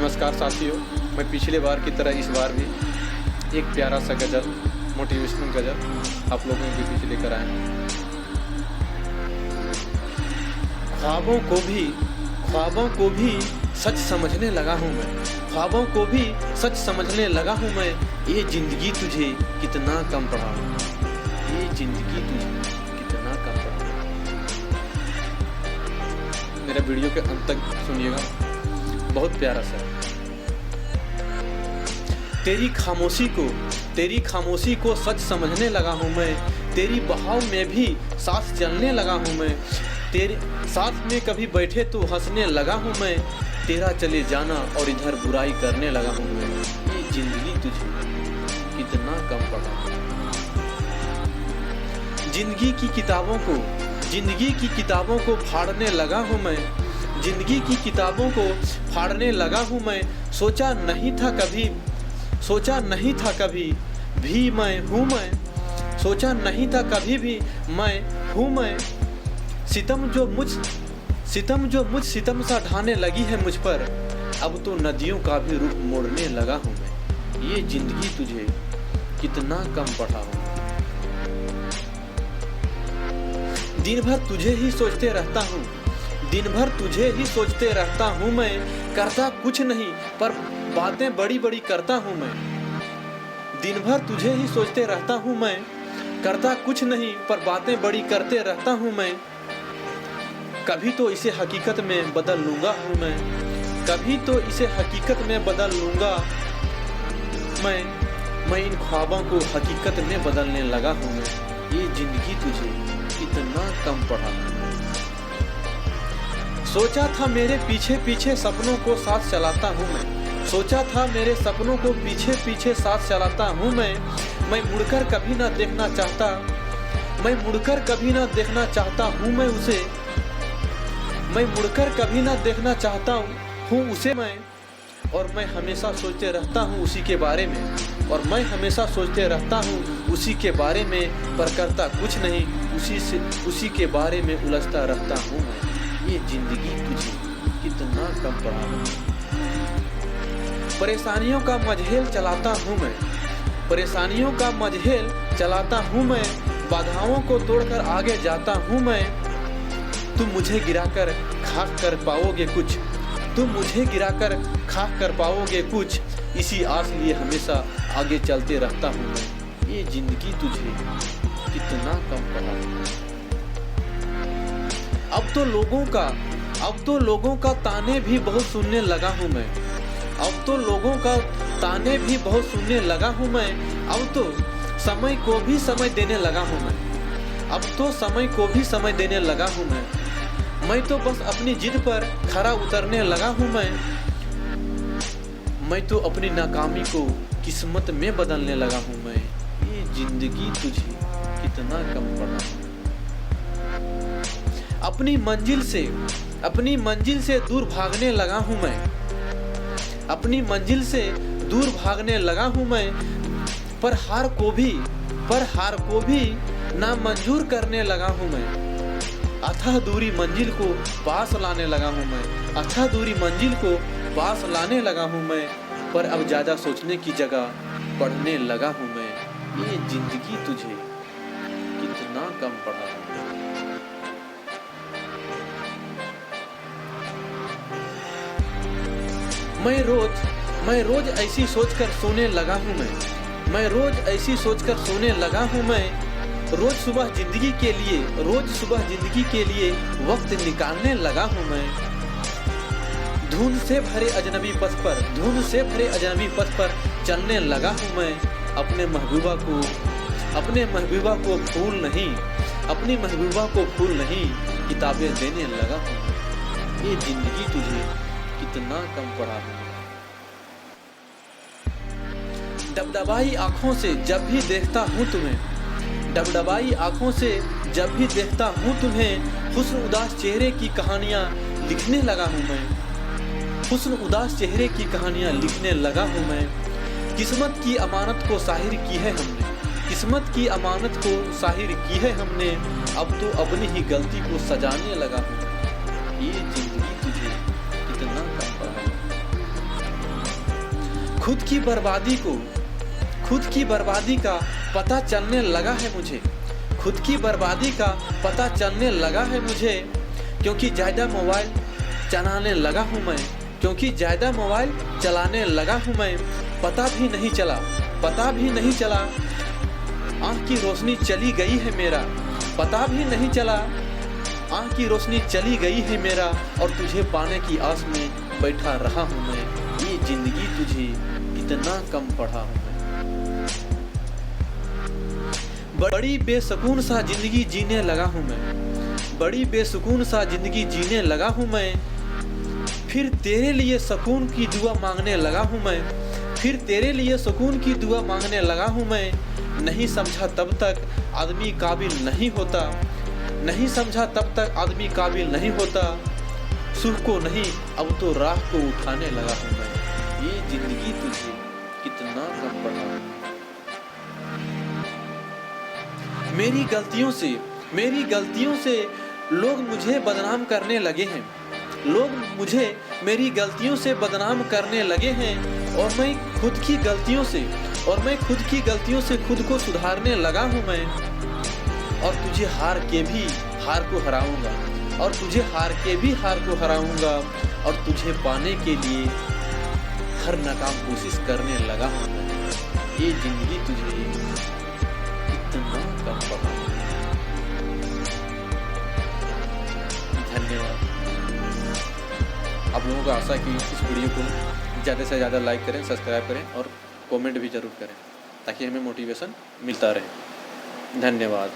नमस्कार साथियों, मैं पिछले बार की तरह इस बार भी एक प्यारा सा गज़ल, मोटिवेशनल गज़ल आप लोगों के बीच लेकर आए हैं। ख्वाबों को भी सच समझने लगा हूँ मैं, ख्वाबों को भी सच समझने लगा हूँ मैं। ये ज़िंदगी तुझे कितना कम पड़ा, ये ज़िंदगी तुझे कितना कम पड़ा। मेरा वीडियो के अंत तक सुनिएगा, बहुत प्यारा सा। तेरी खामोशी को सच समझने लगा हूँ मैं, तेरी बहाव में भी सांस चलने लगा हूँ मैं। तेरे साथ में कभी बैठे तो हंसने लगा हूँ मैं, तेरा चले जाना और इधर बुराई करने लगा हूँ मैं। ये जिंदगी तुझे कितना कम पड़ा। जिंदगी की किताबों को फाड़ने लगा हूँ मैं, जिंदगी की किताबों को फाड़ने लगा हूँ मैं। सोचा नहीं था कभी भी मैं हूँ मैं, सोचा नहीं था कभी भी मैं हूँ मैं। सितम जो मुझ सितम सा ढाने लगी है मुझ पर, अब तो नदियों का भी रुख मोड़ने लगा हूँ मैं। ये जिंदगी तुझे कितना कम पड़ा हूँ। दिन भर तुझे ही सोचते रहता हूँ, दिन भर तुझे ही सोचते रहता हूँ मैं। करता कुछ नहीं पर बातें बड़ी बड़ी करता हूँ मैं। दिन भर तुझे ही सोचते रहता हूँ मैं, करता कुछ नहीं पर बातें बड़ी करते रहता हूँ मैं। कभी तो इसे हकीकत में बदल लूँगा हूँ मैं, कभी तो इसे हकीकत में बदल लूँगा मैं इन ख्वाबों को हकीकत में बदलने लगा हूँ मैं। ये जिंदगी तुझे कितना कम पड़ा। सोचा था मेरे पीछे पीछे सपनों को साथ चलाता हूँ मैं, सोचा था मेरे सपनों को पीछे पीछे साथ चलाता हूँ मैं। मैं मुड़कर कभी ना देखना चाहता, मैं मुड़कर कभी ना देखना चाहता हूँ मैं उसे, मैं मुड़कर कभी ना देखना चाहता हूँ उसे मैं। और मैं हमेशा सोचते रहता हूँ उसी के बारे में, और मैं हमेशा सोचते रहता हूँ उसी के बारे में, पर करता कुछ नहीं, उसी के बारे में उलझता रहता हूँ मैं। ये जिंदगी तुझे कितना कम पड़ा है। परेशानियों का मझेल चलाता हूँ मैं, परेशानियों का मझेल चलाता हूँ मैं। बाधाओं को तोड़कर आगे जाता हूँ मैं। तुम मुझे गिराकर खाक कर पाओगे कुछ, तुम मुझे गिराकर खाक कर पाओगे कुछ, इसी आस लिए हमेशा आगे चलते रहता हूँ मैं। ये जिंदगी तुझे कितना कम पड़ा। अब तो लोगों का ताने भी बहुत सुनने लगा हूँ मैं, अब तो लोगों का ताने भी बहुत सुनने लगा हूँ मैं। अब तो समय को भी समय देने लगा हूँ मैं, अब तो समय को भी समय देने लगा हूँ मैं तो बस अपनी जिद पर खरा उतरने लगा हूँ मैं तो अपनी नाकामी को किस्मत में बदलने लगा हूँ मैं। ये जिंदगी तुझे कितना कम पड़ा। अपनी मंजिल से दूर भागने लगा हूँ मैं, अपनी मंजिल से दूर भागने लगा हूँ मैं। पर हार को भी ना मंजूर करने लगा हूँ मैं। अथाह दूरी मंजिल को पास लाने लगा हूँ मैं, अथाह दूरी मंजिल को पास लाने लगा हूँ मैं। पर अब ज़्यादा सोचने की जगह पढ़ने लगा हूँ मैं। ये जिंदगी तुझे कितना कम पड़ा। मैं रोज ऐसी सोचकर सोने लगा हूँ मैं रोज ऐसी सोचकर सोने लगा हूँ मैं। रोज सुबह जिंदगी के लिए वक्त निकालने लगा हूँ मैं। धुंध से भरे अजनबी पथ पर चलने लगा हूँ मैं। अपने महबूबा को फूल नहीं किताबें देने लगा हूँ। ये जिंदगी तुझे कितना कम पड़ा है। डबडबाई आँखों से जब भी देखता हूँ तुम्हें, हुस्न उदास चेहरे की कहानियाँ लिखने लगा हूँ मैं, हुस्न उदास चेहरे की कहानियाँ लिखने लगा हूँ मैं। किस्मत की अमानत को साहिर की है हमने, अब तो अपनी ही गलती को सजाने लगा हूँ। ये जिंदगी तुझे कितना कम पड़ा। खुद की बर्बादी का पता चलने लगा है मुझे। खुद की बर्बादी का पता चलने लगा है मुझे, क्योंकि ज़्यादा मोबाइल चलाने लगा हूँ मैं। क्योंकि ज़्यादा मोबाइल चलाने लगा हूँ मैं। पता भी नहीं चला आँख की रोशनी चली गई है मेरा। पता भी नहीं चला आँख की रोशनी चली गई है मेरा, और तुझे पाने की आस में बैठा रहा हूँ मैं। ये जिंदगी तुझे कितना कम पढ़ा हूँ मैं। बड़ी बेसुकून सा जिंदगी जीने लगा हूँ मैं। बड़ी बेसुकून सा जिंदगी जीने लगा हूँ मैं। फिर तेरे लिए सुकून की दुआ मांगने लगा हूँ मैं। फिर तेरे लिए सुकून की दुआ मांगने लगा हूँ मैं। नहीं समझा तब तक आदमी काबिल नहीं होता। नहीं समझा तब तक आदमी काबिल नहीं होता। सुख को नहीं अब तो राह को उठाने लगा हूँ मैं। ये जिंदगी तुझे कितना कम पड़ा। मेरी गलतियों से लोग मुझे बदनाम करने लगे हैं। लोग मुझे मेरी गलतियों से बदनाम करने लगे हैं, और मैं खुद की गलतियों से खुद को सुधारने लगा हूँ मैं। और तुझे हार के भी हार को हराऊंगा। और तुझे हार के भी हार को हराऊंगा। और तुझे पाने के लिए हर नाकाम कोशिश करने लगा हूँ मैं। ये जिंदगी तुझे इतना कम पड़ा। धन्यवाद। आप लोगों को आशा कि इस वीडियो को ज़्यादा से ज़्यादा लाइक करें, सब्सक्राइब करें और कमेंट भी ज़रूर करें, ताकि हमें मोटिवेशन मिलता रहे। धन्यवाद।